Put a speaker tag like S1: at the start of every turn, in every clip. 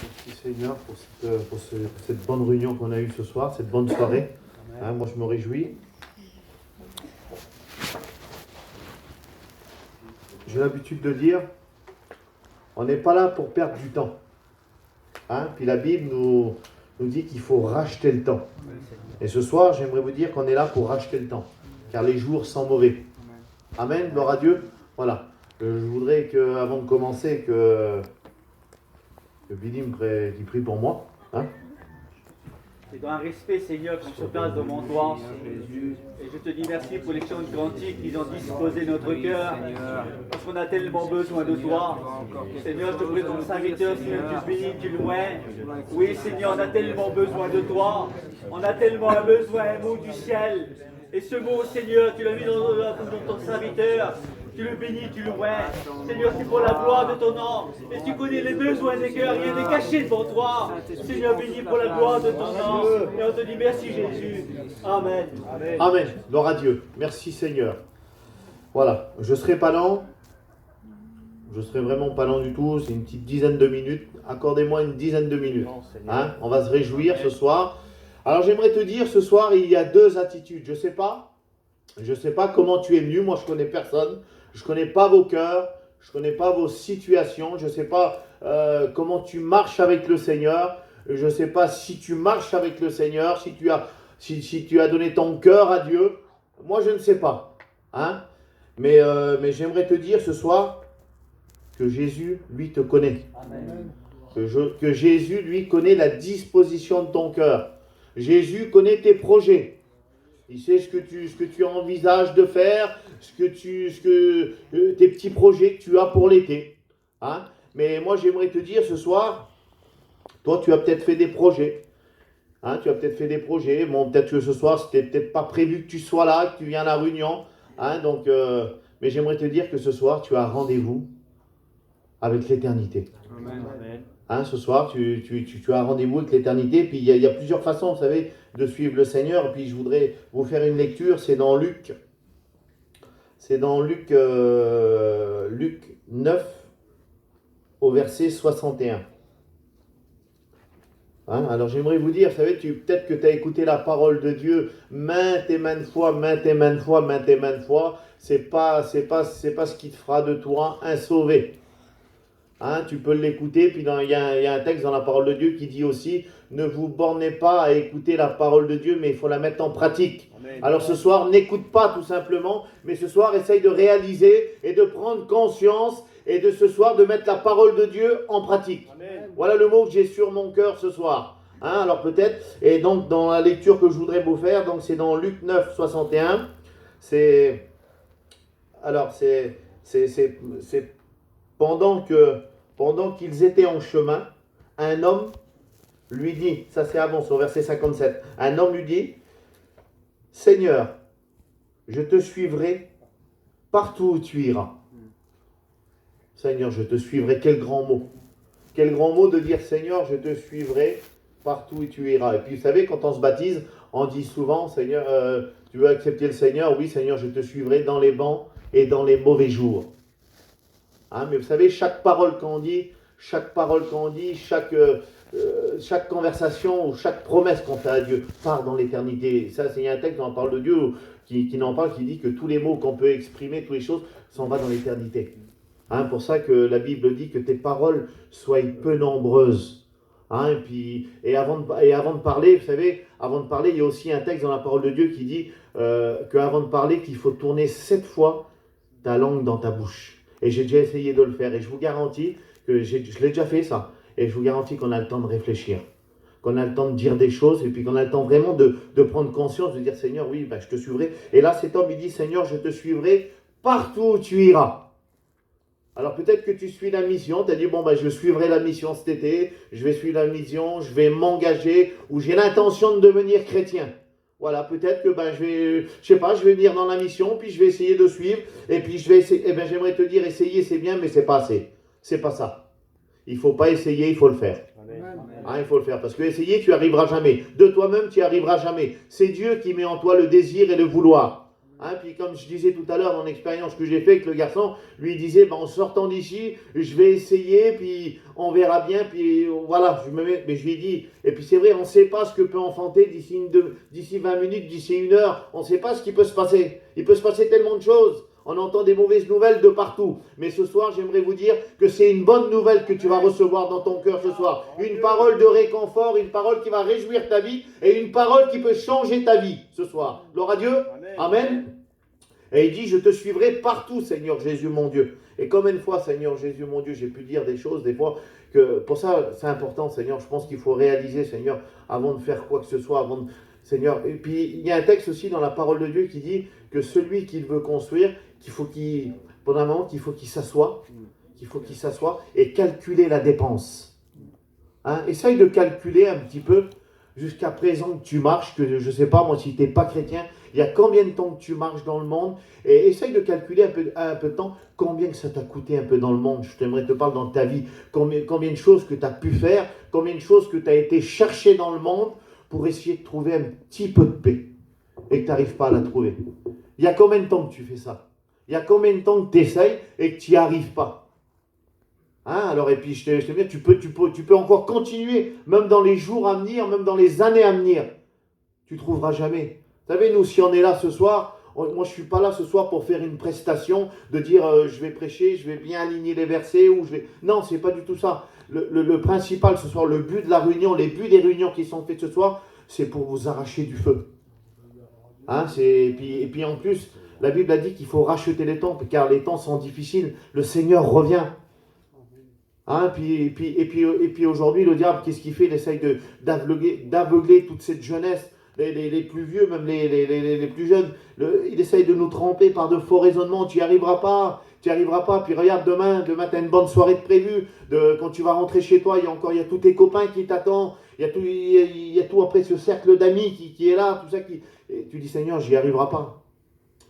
S1: Merci Seigneur pour cette bonne réunion qu'on a eue ce soir, cette bonne soirée. Hein, moi je me réjouis. J'ai l'habitude de dire, on n'est pas là pour perdre du temps. Hein, puis la Bible nous dit qu'il faut racheter le temps. Et ce soir, j'aimerais vous dire qu'on est là pour racheter le temps, car les jours sont mauvais. Amen, gloire à Dieu. Voilà. Je voudrais avant de commencer que Billy qui prie pour moi. Hein.
S2: C'est dans un respect, Seigneur, qu'on se place devant toi. Et je te dis merci pour les chants cantiques qui ont disposé notre cœur. Parce qu'on a tellement besoin de toi. Seigneur, je te prie ton serviteur, Seigneur, tu bénis, tu loues. Oui, Seigneur, on a tellement besoin de toi. On a tellement besoin d'un mot du ciel. Et ce mot, Seigneur, tu l'as mis dans ton serviteur. Tu le bénis, tu le loues. Seigneur, c'est pour la gloire de ton nom. Et tu connais les besoins des cœurs, rien n'est caché devant toi. Seigneur, bénis pour la gloire de ton nom. Et on te dit merci Jésus. Amen.
S1: Amen. Amen. Gloire à Dieu. Merci Seigneur. Voilà, je ne serai pas lent. Je ne serai vraiment pas lent du tout. C'est une petite dizaine de minutes. Accordez-moi une dizaine de minutes. Hein? On va se réjouir ce soir. Alors j'aimerais te dire, ce soir, il y a deux attitudes. Je ne sais pas comment tu es venu. Moi, je ne connais personne. Je ne connais pas vos cœurs, je ne connais pas vos situations, je ne sais pas comment tu marches avec le Seigneur, je ne sais pas si tu marches avec le Seigneur, si tu as donné ton cœur à Dieu. Moi, je ne sais pas. Hein? Mais j'aimerais te dire ce soir que Jésus, lui, te connaît.
S2: Amen.
S1: Que Jésus, lui, connaît la disposition de ton cœur. Jésus connaît tes projets. Il sait ce que tu envisages de faire, tes petits projets que tu as pour l'été. Hein? Mais moi, j'aimerais te dire ce soir, toi, tu as peut-être fait des projets. Hein? Tu as peut-être fait des projets. Bon, peut-être que ce soir, c'était peut-être pas prévu que tu sois là, que tu viennes à la réunion. Hein? Donc, mais j'aimerais te dire que ce soir, tu as rendez-vous avec l'éternité.
S2: Amen.
S1: Hein, ce soir, tu as rendez-vous avec l'éternité. Puis il y a plusieurs façons, vous savez, de suivre le Seigneur. Puis je voudrais vous faire une lecture. C'est dans Luc. C'est dans Luc 9, au verset 61. Hein, alors j'aimerais vous dire, vous savez, peut-être que tu as écouté la parole de Dieu maintes et maintes fois. C'est pas ce qui te fera de toi un sauvé. Hein, tu peux l'écouter, puis il y a un texte dans la parole de Dieu qui dit aussi, ne vous bornez pas à écouter la parole de Dieu, mais il faut la mettre en pratique. Amen. Alors ce soir, n'écoute pas tout simplement, mais ce soir, essaye de réaliser et de prendre conscience, et de ce soir, de mettre la parole de Dieu en pratique. Amen. Voilà le mot que j'ai sur mon cœur ce soir. Hein, alors peut-être, et donc dans la lecture que je voudrais vous faire, donc c'est dans Luc 9, 61, c'est pendant qu'ils étaient en chemin, un homme lui dit, ça c'est avant, sur verset 57, un homme lui dit, Seigneur, je te suivrai partout où tu iras. Seigneur, je te suivrai, quel grand mot. Quel grand mot de dire, Seigneur, je te suivrai partout où tu iras. Et puis vous savez, quand on se baptise, on dit souvent, Seigneur, tu veux accepter le Seigneur? Oui, Seigneur, je te suivrai dans les bons et dans les mauvais jours. Hein, mais vous savez, chaque parole qu'on dit, chaque conversation ou chaque promesse qu'on fait à Dieu part dans l'éternité. Ça, c'est un texte dans la parole de Dieu qui n'en parle, qui dit que tous les mots qu'on peut exprimer, toutes les choses, s'en vont dans l'éternité. Hein, pour ça que la Bible dit que tes paroles soient peu nombreuses. Hein, et avant de parler, vous savez, avant de parler, il y a aussi un texte dans la parole de Dieu qui dit qu'avant de parler, qu'il faut tourner 7 fois ta langue dans ta bouche. Et j'ai déjà essayé de le faire. Et je vous garantis que je l'ai déjà fait ça. Et je vous garantis qu'on a le temps de réfléchir. Qu'on a le temps de dire des choses. Et puis qu'on a le temps vraiment de prendre conscience, de dire Seigneur, oui, je te suivrai. Et là, cet homme, il dit Seigneur, je te suivrai partout où tu iras. Alors peut-être que tu suis la mission. Tu as dit, je suivrai la mission cet été. Je vais suivre la mission. Je vais m'engager. Ou j'ai l'intention de devenir chrétien. Voilà, peut-être que je vais venir dans la mission, puis je vais essayer de suivre, et puis je vais essayer, j'aimerais te dire, essayer c'est bien, mais c'est pas assez. C'est pas ça. Il faut pas essayer, il faut le faire. Hein, il faut le faire, parce que essayer, tu n'y arriveras jamais. De toi-même, tu n'y arriveras jamais. C'est Dieu qui met en toi le désir et le vouloir. Hein, puis comme je disais tout à l'heure dans l'expérience que j'ai fait avec le garçon, lui disait, en sortant d'ici, je vais essayer, puis on verra bien, puis voilà, mais je lui ai dit, et puis c'est vrai, on ne sait pas ce que peut enfanter d'ici 20 minutes, d'ici 1 heure, on ne sait pas ce qui peut se passer. Il peut se passer tellement de choses. On entend des mauvaises nouvelles de partout. Mais ce soir, j'aimerais vous dire que c'est une bonne nouvelle que tu vas recevoir dans ton cœur ce soir. Une parole de réconfort, une parole qui va réjouir ta vie et une parole qui peut changer ta vie ce soir. Gloire à Dieu. Amen. Et il dit, je te suivrai partout, Seigneur Jésus mon Dieu. Et combien de fois, Seigneur Jésus mon Dieu, j'ai pu dire des choses, des fois, que pour ça, c'est important, Seigneur. Je pense qu'il faut réaliser, Seigneur, avant de faire quoi que ce soit, Seigneur. Et puis, il y a un texte aussi dans la parole de Dieu qui dit que celui qui veut construire, pendant un moment, qu'il faut qu'il s'assoie et calculer la dépense. Hein? Essaye de calculer un petit peu jusqu'à présent que tu marches, que je ne sais pas, moi, si tu n'es pas chrétien, il y a combien de temps que tu marches dans le monde, et essaye de calculer un peu de temps, combien que ça t'a coûté un peu dans le monde. Je t'aimerais te parler dans ta vie, combien de choses que tu as pu faire, combien de choses que tu as été chercher dans le monde pour essayer de trouver un petit peu de paix, et que tu n'arrives pas à la trouver. Il y a combien de temps que tu fais ça? Il y a combien de temps que tu essayes et que tu n'y arrives pas? Hein, alors, et puis, je te dis, tu peux encore continuer, même dans les jours à venir, même dans les années à venir. Tu ne trouveras jamais. Vous savez, nous, si on est là ce soir, moi, je ne suis pas là ce soir pour faire une prestation, de dire, je vais prêcher, je vais bien aligner les versets, Non, ce n'est pas du tout ça. Le principal ce soir, le but de la réunion, les buts des réunions qui sont faites ce soir, c'est pour vous arracher du feu. Hein, et puis en plus, la Bible a dit qu'il faut racheter les temps, car les temps sont difficiles. Le Seigneur revient. Hein, et puis aujourd'hui, le diable, qu'est-ce qu'il fait? Il essaye d'aveugler toute cette jeunesse, les plus vieux, même les plus jeunes. Il essaye de nous tromper par de faux raisonnements. Tu n'y arriveras pas. Puis regarde, demain tu as une bonne soirée de prévue. Quand tu vas rentrer chez toi, il y a tous tes copains qui t'attendent. Il y a tout après ce cercle d'amis qui est là. Tout ça et tu dis, Seigneur, j'y arriverai pas.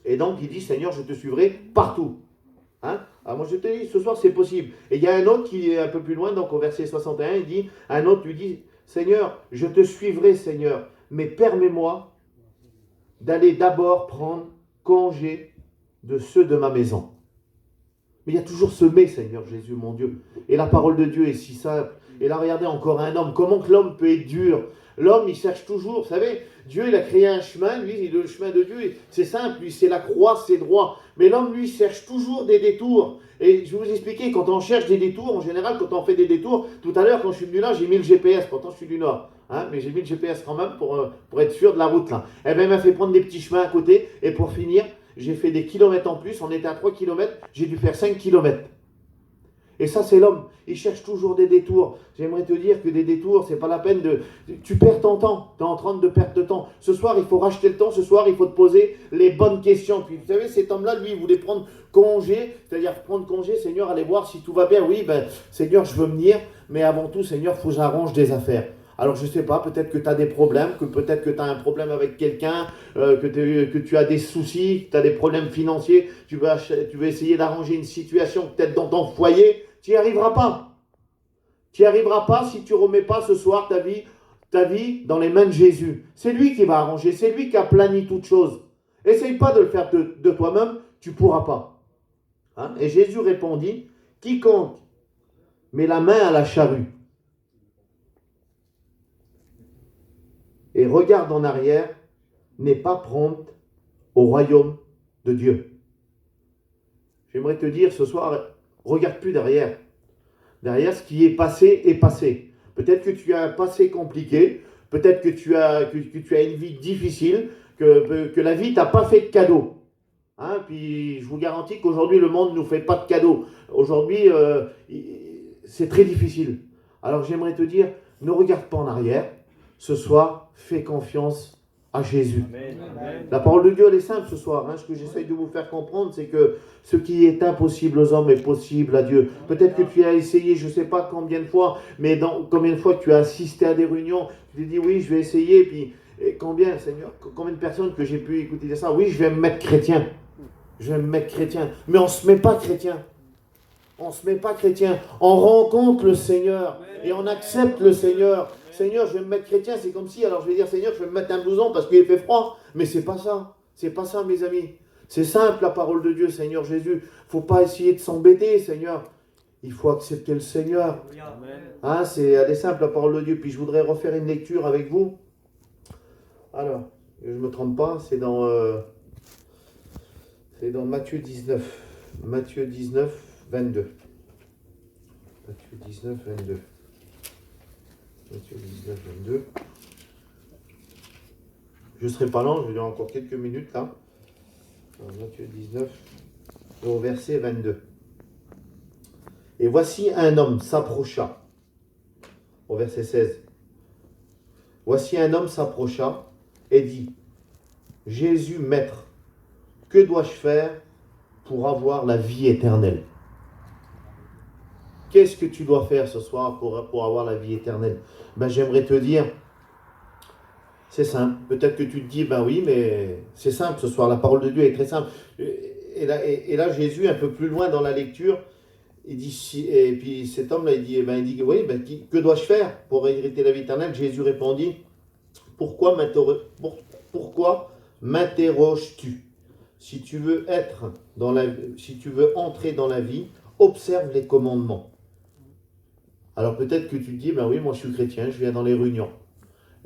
S1: Et donc, il dit, Seigneur, je te suivrai partout. Hein? Alors moi, je te dis, ce soir, c'est possible. Et il y a un autre qui est un peu plus loin, donc au verset 61, il dit, un autre lui dit, Seigneur, je te suivrai, Seigneur, mais permets-moi d'aller d'abord prendre congé de ceux de ma maison. Mais il y a toujours ce mais, Seigneur Jésus, mon Dieu. Et la parole de Dieu est si simple. Et là, regardez encore un homme. Comment que l'homme peut être dur? L'homme, il cherche toujours. Vous savez, Dieu, il a créé un chemin. Lui, le chemin de Dieu, c'est simple. Lui, c'est la croix, c'est droit. Mais l'homme, lui, cherche toujours des détours. Et je vais vous expliquer, quand on cherche des détours, en général, quand on fait des détours, tout à l'heure, quand je suis venu là, j'ai mis le GPS. Pourtant, je suis du Nord. Hein, mais j'ai mis le GPS quand même pour être sûr de la route, là. Eh bien, il m'a fait prendre des petits chemins à côté. Et pour finir, j'ai fait des kilomètres en plus. On était à 3 kilomètres. J'ai dû faire 5 kilomètres. Et ça, c'est l'homme. Il cherche toujours des détours. J'aimerais te dire que des détours, c'est pas la peine de... Tu perds ton temps. Tu es en train de perdre de temps. Ce soir, il faut racheter le temps. Ce soir, il faut te poser les bonnes questions. Puis, vous savez, cet homme-là, lui, il voulait prendre congé. C'est-à-dire prendre congé, Seigneur, aller voir si tout va bien. Oui, Seigneur, je veux venir. Mais avant tout, Seigneur, il faut que j'arrange des affaires. Alors, je ne sais pas, peut-être que tu as des problèmes, peut-être que tu as un problème avec quelqu'un, que tu as des soucis, que tu as des problèmes financiers, tu veux essayer d'arranger une situation peut-être dans ton foyer, tu n'y arriveras pas. Tu n'y arriveras pas si tu ne remets pas ce soir ta vie dans les mains de Jésus. C'est lui qui va arranger, c'est lui qui a plani toutes choses. Essaye pas de le faire de toi-même, tu ne pourras pas. Hein? Et Jésus répondit, quiconque met la main à la charrue et regarde en arrière, n'est pas prompte au royaume de Dieu. J'aimerais te dire ce soir, regarde plus derrière. Derrière, ce qui est passé est passé. Peut-être que tu as un passé compliqué, peut-être que tu as une vie difficile, que la vie t'a pas fait de cadeau. Hein, puis je vous garantis qu'aujourd'hui, le monde ne nous fait pas de cadeaux. Aujourd'hui, c'est très difficile. Alors j'aimerais te dire, ne regarde pas en arrière. Ce soir, fais confiance à Jésus. Amen. La parole de Dieu, elle est simple ce soir. Hein. Ce que j'essaye de vous faire comprendre, c'est que ce qui est impossible aux hommes est possible à Dieu. Peut-être que tu as essayé, je ne sais pas combien de fois, mais combien de fois tu as assisté à des réunions, tu t'es dit oui, je vais essayer, puis combien, Seigneur, combien de personnes que j'ai pu écouter ça, oui, je vais me mettre chrétien. Je vais me mettre chrétien. Mais on ne se met pas chrétien. On ne se met pas chrétien. On rencontre le Seigneur et on accepte le Seigneur. Seigneur, je vais me mettre chrétien, c'est comme si, alors je vais dire, Seigneur, je vais me mettre un blouson parce qu'il fait froid. Mais c'est pas ça. C'est pas ça, mes amis. C'est simple, la parole de Dieu, Seigneur Jésus. Faut pas essayer de s'embêter, Seigneur. Il faut accepter le Seigneur. Hein, elle est simple, la parole de Dieu. Puis je voudrais refaire une lecture avec vous. Alors, je ne me trompe pas, c'est dans Matthieu 19. Matthieu 19, 22. Matthieu 19, 22. Matthieu 19, 22. Je ne serai pas lent, je vais dire encore quelques minutes là. Matthieu 19, au verset 22. Et voici un homme s'approcha. Au verset 16. Voici un homme s'approcha et dit, Jésus, maître, que dois-je faire pour avoir la vie éternelle? Qu'est-ce que tu dois faire ce soir pour avoir la vie éternelle? J'aimerais te dire, c'est simple. Peut-être que tu te dis, oui, mais c'est simple ce soir. La parole de Dieu est très simple. Et là, Jésus, un peu plus loin dans la lecture, il dit, et puis cet homme-là, il dit, oui, que dois-je faire pour hériter la vie éternelle? Jésus répondit, pourquoi m'interroges-tu? Si tu veux entrer dans la vie, observe les commandements. Alors peut-être que tu te dis, oui, moi je suis chrétien, je viens dans les réunions.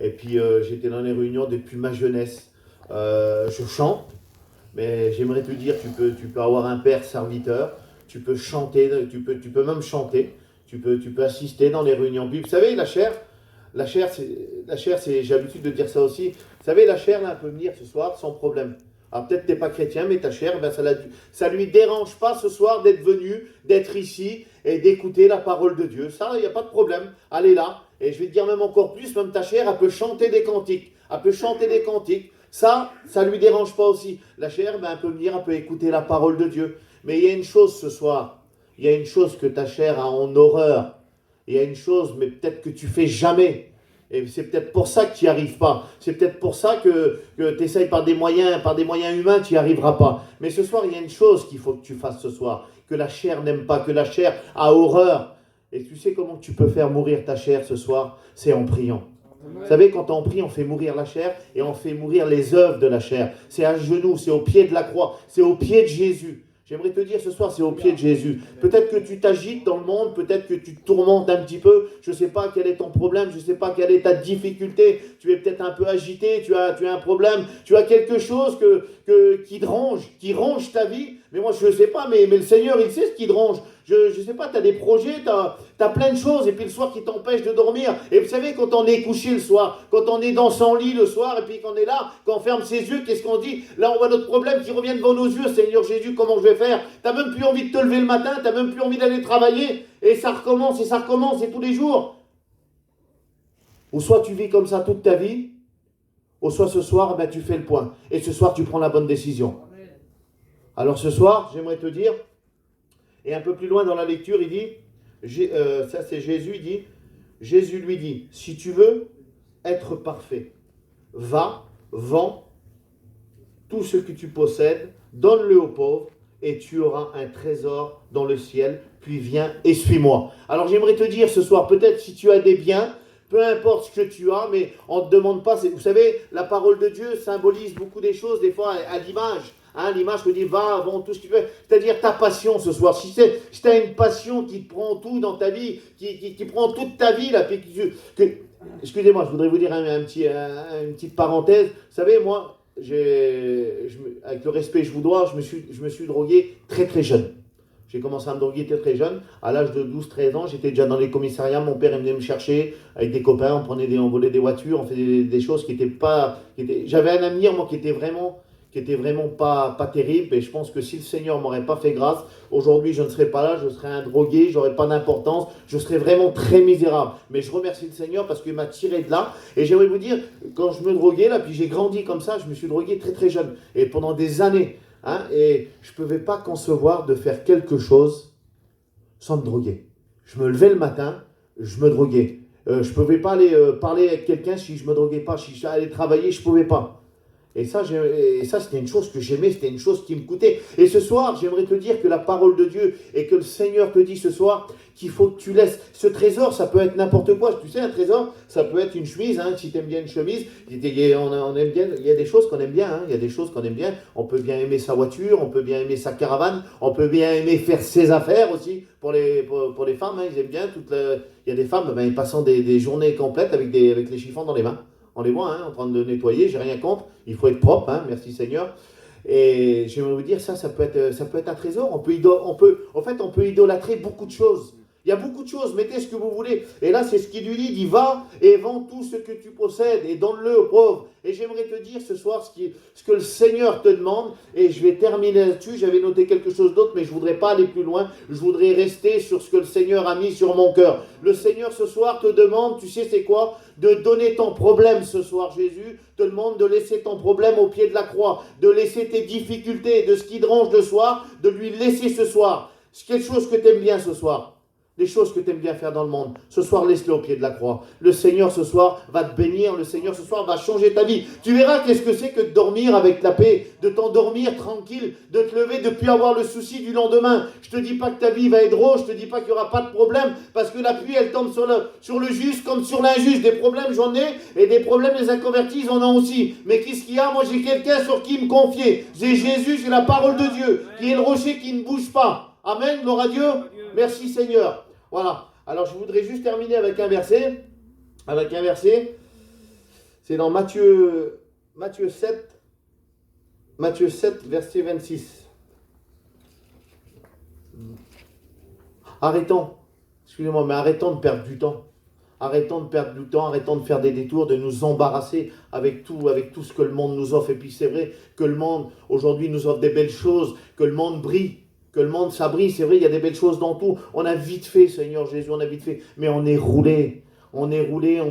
S1: Et puis j'étais dans les réunions depuis ma jeunesse. Je chante, mais j'aimerais te dire, tu peux avoir un père serviteur, tu peux chanter, tu peux même chanter, tu peux assister dans les réunions bibliques. Vous savez, la chair, c'est, j'ai l'habitude de dire ça aussi. Vous savez, la chair, là, elle peut venir ce soir sans problème. Alors peut-être tu n'es pas chrétien, mais ta chair, ça ne lui dérange pas ce soir d'être venu, d'être ici et d'écouter la parole de Dieu. Ça, il n'y a pas de problème. Elle est là. Et je vais te dire même encore plus, même ta chair, elle peut chanter des cantiques. Ça ne lui dérange pas aussi. La chair, elle peut venir, elle peut écouter la parole de Dieu. Mais il y a une chose ce soir. Il y a une chose que ta chair a en horreur. Il y a une chose, mais peut-être que tu fais jamais. Et c'est peut-être pour ça que tu n'y arrives pas. C'est peut-être pour ça que tu essayes par des moyens humains, tu n'y arriveras pas. Mais ce soir, il y a une chose qu'il faut que tu fasses ce soir, que la chair n'aime pas, que la chair a horreur. Et tu sais comment tu peux faire mourir ta chair ce soir? C'est en priant. Vous savez, quand on prie, on fait mourir la chair et on fait mourir les œuvres de la chair. C'est à genoux, c'est au pied de la croix, c'est au pied de Jésus. J'aimerais te dire ce soir, c'est au pied de Jésus. Peut-être que tu t'agites dans le monde, peut-être que tu te tourmentes un petit peu. Je ne sais pas quel est ton problème, je ne sais pas quelle est ta difficulté. Tu es peut-être un peu agité, tu as un problème, tu as quelque chose qui te ronge ta vie. Mais moi, je ne sais pas, mais le Seigneur, il sait ce qui te ronge. Je ne sais pas, tu as des projets, tu as plein de choses, et puis le soir qui t'empêchent de dormir. Et vous savez, quand on est couché le soir, quand on est dans son lit le soir, et puis qu'on est là, quand on ferme ses yeux, qu'est-ce qu'on dit? Là, on voit notre problème qui revient devant nos yeux. Seigneur Jésus, comment je vais faire? Tu n'as même plus envie de te lever le matin, tu n'as même plus envie d'aller travailler, et ça recommence, et tous les jours. Ou soit tu vis comme ça toute ta vie, ou soit ce soir, tu fais le point. Et ce soir, tu prends la bonne décision. Alors ce soir, j'aimerais te dire, et un peu plus loin dans la lecture, il dit, ça c'est Jésus, il dit, Jésus lui dit, si tu veux être parfait, va, vends tout ce que tu possèdes, donne-le aux pauvres, et tu auras un trésor dans le ciel, puis viens et suis-moi. Alors j'aimerais te dire ce soir, peut-être si tu as des biens, peu importe ce que tu as, mais on ne te demande pas, vous savez, la parole de Dieu symbolise beaucoup des choses, des fois à l'image. L'image que dit va, vends tout ce que tu veux, c'est-à-dire ta passion ce soir. Si tu as une passion qui te prend tout dans ta vie, qui prend toute ta vie, là, excusez-moi, je voudrais vous dire une petite parenthèse. Vous savez, moi, avec le respect que je vous dois, je me suis drogué très très jeune. J'ai commencé à me droguer très très jeune. À l'âge de 12-13 ans, j'étais déjà dans les commissariats. Mon père venait me chercher avec des copains. On volait des voitures, on faisait des choses qui n'étaient pas... J'avais un avenir, moi, qui était vraiment pas terrible, et je pense que si le Seigneur ne m'aurait pas fait grâce, aujourd'hui je ne serais pas là, je serais un drogué, je n'aurais pas d'importance, je serais vraiment très misérable. Mais je remercie le Seigneur parce qu'il m'a tiré de là, et j'aimerais vous dire, quand je me droguais là, puis j'ai grandi comme ça, je me suis drogué très très jeune, et pendant des années, et je ne pouvais pas concevoir de faire quelque chose sans me droguer. Je me levais le matin, je me droguais. Je ne pouvais pas aller parler avec quelqu'un si je ne me droguais pas, si j'allais travailler, je ne pouvais pas. Et ça, c'était une chose que j'aimais, c'était une chose qui me coûtait. Et ce soir, j'aimerais te dire que la parole de Dieu et que le Seigneur te dit ce soir qu'il faut que tu laisses. Ce trésor, ça peut être n'importe quoi. Tu sais, un trésor, ça peut être une chemise. Hein, si tu aimes bien une chemise, on aime bien, il y a des choses qu'on aime bien. Hein, il y a des choses qu'on aime bien. On peut bien aimer sa voiture, on peut bien aimer sa caravane, on peut bien aimer faire ses affaires aussi. Pour les femmes, hein, ils aiment bien. Il y a des femmes, ben, passant des journées complètes avec les chiffons dans les mains. On les voit, hein, en train de nettoyer, j'ai rien contre. Il faut être propre, hein, merci Seigneur. Et j'aimerais vous dire, ça peut être un trésor. En fait, on peut idolâtrer beaucoup de choses. Il y a beaucoup de choses, mettez ce que vous voulez. Et là, c'est ce qu'il lui dit, va et vends tout ce que tu possèdes et donne-le aux pauvres. Et j'aimerais te dire ce soir ce que le Seigneur te demande. Et je vais terminer là-dessus. J'avais noté quelque chose d'autre, mais je ne voudrais pas aller plus loin. Je voudrais rester sur ce que le Seigneur a mis sur mon cœur. Le Seigneur ce soir te demande, tu sais c'est quoi? De donner ton problème ce soir. Jésus te demande de laisser ton problème au pied de la croix. De laisser tes difficultés, de ce qui te range le soir, de lui laisser ce soir. C'est quelque chose que tu aimes bien ce soir. Les choses que tu aimes bien faire dans le monde. Ce soir, laisse-le au pied de la croix. Le Seigneur, ce soir, va te bénir. Le Seigneur, ce soir, va changer ta vie. Tu verras qu'est-ce que c'est que de dormir avec la paix, de t'endormir tranquille, de te lever, de ne plus avoir le souci du lendemain. Je ne te dis pas que ta vie va être rose, je ne te dis pas qu'il n'y aura pas de problème, parce que la pluie, elle tombe sur le juste comme sur l'injuste. Des problèmes, j'en ai, et des problèmes, les inconvertis, ils en ont aussi. Mais qu'est-ce qu'il y a? Moi, j'ai quelqu'un sur qui me confier. J'ai Jésus, j'ai la parole de Dieu, qui est le rocher qui ne bouge pas. Amen, gloire à Dieu. Merci Seigneur. Voilà. Alors je voudrais juste terminer avec un verset. C'est dans Matthieu 7, verset 26. Arrêtons de perdre du temps. Arrêtons de faire des détours, de nous embarrasser avec tout ce que le monde nous offre. Et puis c'est vrai que le monde aujourd'hui nous offre des belles choses, que le monde brille. Que le monde s'abrille, c'est vrai, il y a des belles choses dans tout. On a vite fait, Seigneur Jésus, mais on est roulé. On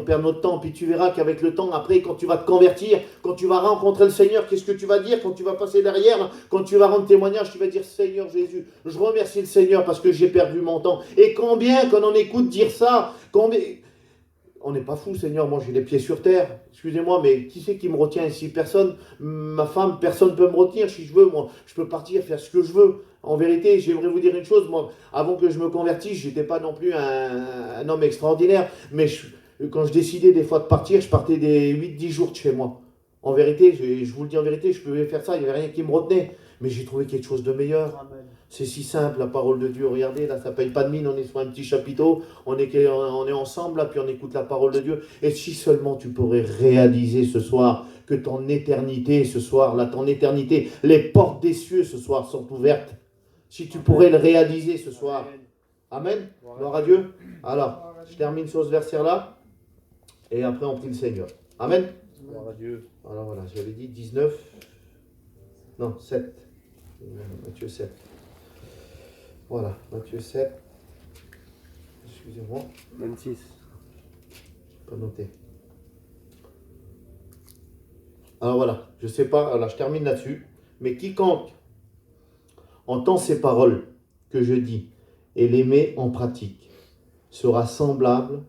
S1: perd notre temps. Puis tu verras qu'avec le temps, après, quand tu vas te convertir, quand tu vas rencontrer le Seigneur, qu'est-ce que tu vas dire? Quand tu vas passer derrière, quand tu vas rendre témoignage, tu vas dire, Seigneur Jésus, je remercie le Seigneur parce que j'ai perdu mon temps. Et combien, quand on écoute dire ça, on n'est pas fou, Seigneur, moi j'ai les pieds sur terre. Excusez-moi, mais qui c'est qui me retient ici? Personne, ma femme, personne ne peut me retenir. Si je veux, moi, je peux partir, faire ce que je veux. En vérité, j'aimerais vous dire une chose, moi, avant que je me convertisse, je n'étais pas non plus un homme extraordinaire, mais quand je décidais des fois de partir, je partais des 8-10 jours de chez moi. En vérité, je vous le dis en vérité, je pouvais faire ça, il n'y avait rien qui me retenait, mais j'ai trouvé quelque chose de meilleur. Amen. C'est si simple, la parole de Dieu. Regardez, là, ça ne paye pas de mine. On est sur un petit chapiteau. On est ensemble, là, puis on écoute la parole de Dieu. Et si seulement tu pourrais réaliser ce soir que ton éternité, ce soir, là, ton éternité, les portes des cieux, ce soir, sont ouvertes. Si tu pourrais le réaliser ce soir. Amen. Gloire à Dieu. Alors, je termine sur ce verset-là. Et après, on prie le Seigneur. Amen.
S3: Gloire à Dieu.
S1: Alors voilà, j'avais dit 19. Non, 7. Matthieu 7. Voilà, Matthieu 7. Excusez-moi.
S3: 26.
S1: Pas noté. Alors voilà, je sais pas, alors je termine là-dessus. Mais quiconque entend ces paroles que je dis et les met en pratique sera semblable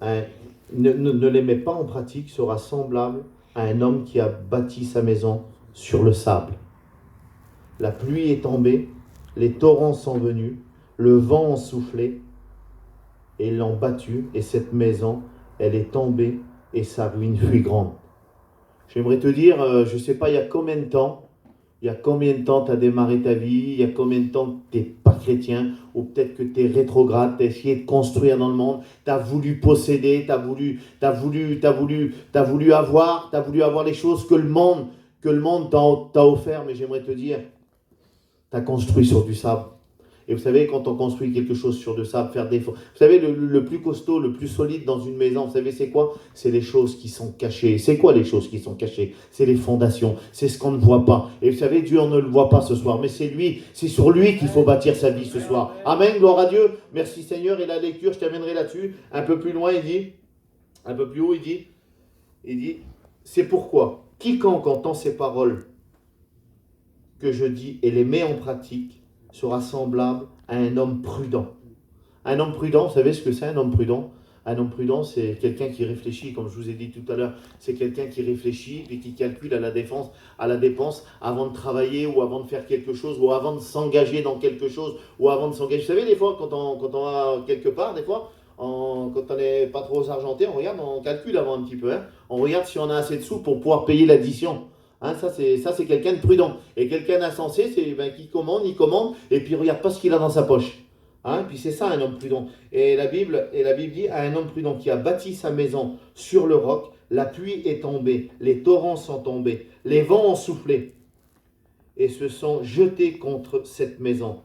S1: à ne les met pas en pratique, sera semblable à un homme qui a bâti sa maison sur le sable. La pluie est tombée, les torrents sont venus, le vent a soufflé et l'ont battu, et cette maison, elle est tombée et sa ruine fut grande. J'aimerais te dire, je ne sais pas, il y a combien de temps tu as démarré ta vie, il y a combien de temps tu n'es pas chrétien, ou peut-être que tu es rétrograde, tu as essayé de construire dans le monde, tu as voulu posséder, tu as voulu avoir les choses que le monde t'a offert, mais j'aimerais te dire, tu as construit sur du sable. Et vous savez, quand on construit quelque chose sur du sable, faire des... Vous savez, le plus costaud, le plus solide dans une maison, vous savez, c'est quoi? C'est les choses qui sont cachées. C'est quoi les choses qui sont cachées? C'est les fondations. C'est ce qu'on ne voit pas. Et vous savez, Dieu, on ne le voit pas ce soir. Mais c'est sur lui qu'il faut bâtir sa vie ce soir. Amen, gloire à Dieu. Merci Seigneur. Et la lecture, je terminerai là-dessus. Un peu plus loin, il dit, un peu plus haut, il dit, c'est pourquoi quiconque entend ces paroles que je dis et les met en pratique sera semblable à un homme prudent. Un homme prudent, vous savez ce que c'est un homme prudent? Un homme prudent, c'est quelqu'un qui réfléchit, comme je vous ai dit tout à l'heure, c'est quelqu'un qui réfléchit et qui calcule à la dépense avant de travailler ou avant de faire quelque chose ou avant de s'engager dans quelque chose ou avant de s'engager. Vous savez, des fois, quand on va quelque part, des fois, quand on n'est pas trop argenté, on calcule avant un petit peu. Hein. On regarde si on a assez de sous pour pouvoir payer l'addition. Hein, ça, c'est quelqu'un de prudent. Et quelqu'un d'insensé, c'est qui commande, il commande, et puis il ne regarde pas ce qu'il a dans sa poche. Hein, puis c'est ça un homme prudent. Et la Bible dit à un homme prudent qui a bâti sa maison sur le roc, la pluie est tombée, les torrents sont tombés, les vents ont soufflé et se sont jetés contre cette maison.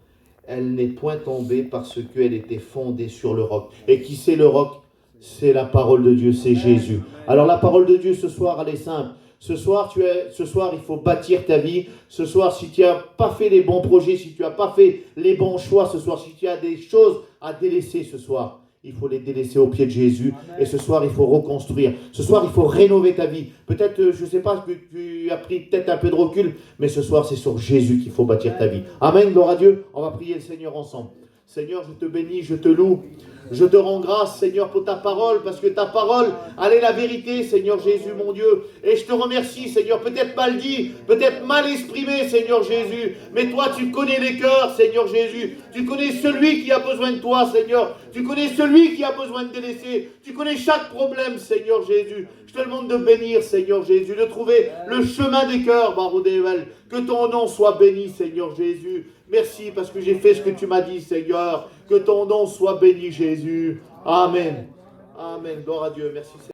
S1: Elle n'est point tombée parce qu'elle était fondée sur le roc. Et qui c'est le roc? C'est la parole de Dieu, c'est Jésus. Alors la parole de Dieu ce soir, elle est simple. Ce soir, il faut bâtir ta vie. Ce soir, si tu n'as pas fait les bons projets, si tu n'as pas fait les bons choix ce soir, si tu as des choses à délaisser ce soir, il faut les délaisser au pied de Jésus. Amen. Et ce soir, il faut reconstruire. Ce soir, il faut rénover ta vie. Peut-être, je ne sais pas, que tu as pris peut-être un peu de recul, mais ce soir, c'est sur Jésus qu'il faut bâtir ta vie. Amen, gloire à Dieu. On va prier le Seigneur ensemble. Seigneur, je te bénis, je te loue. Je te rends grâce, Seigneur, pour ta parole, parce que ta parole, elle est la vérité, Seigneur Jésus, mon Dieu. Et je te remercie, Seigneur, peut-être mal dit, peut-être mal exprimé, Seigneur Jésus. Mais toi, tu connais les cœurs, Seigneur Jésus. Tu connais celui qui a besoin de toi, Seigneur. Tu connais celui qui a besoin de délaisser. Tu connais chaque problème, Seigneur Jésus. Je te demande de bénir, Seigneur Jésus, de trouver le chemin des cœurs, Barodével. Que ton nom soit béni, Seigneur Jésus. Merci parce que j'ai fait ce que tu m'as dit, Seigneur. Que ton nom soit béni, Jésus. Amen. Amen. Gloire à Dieu. Merci, Seigneur.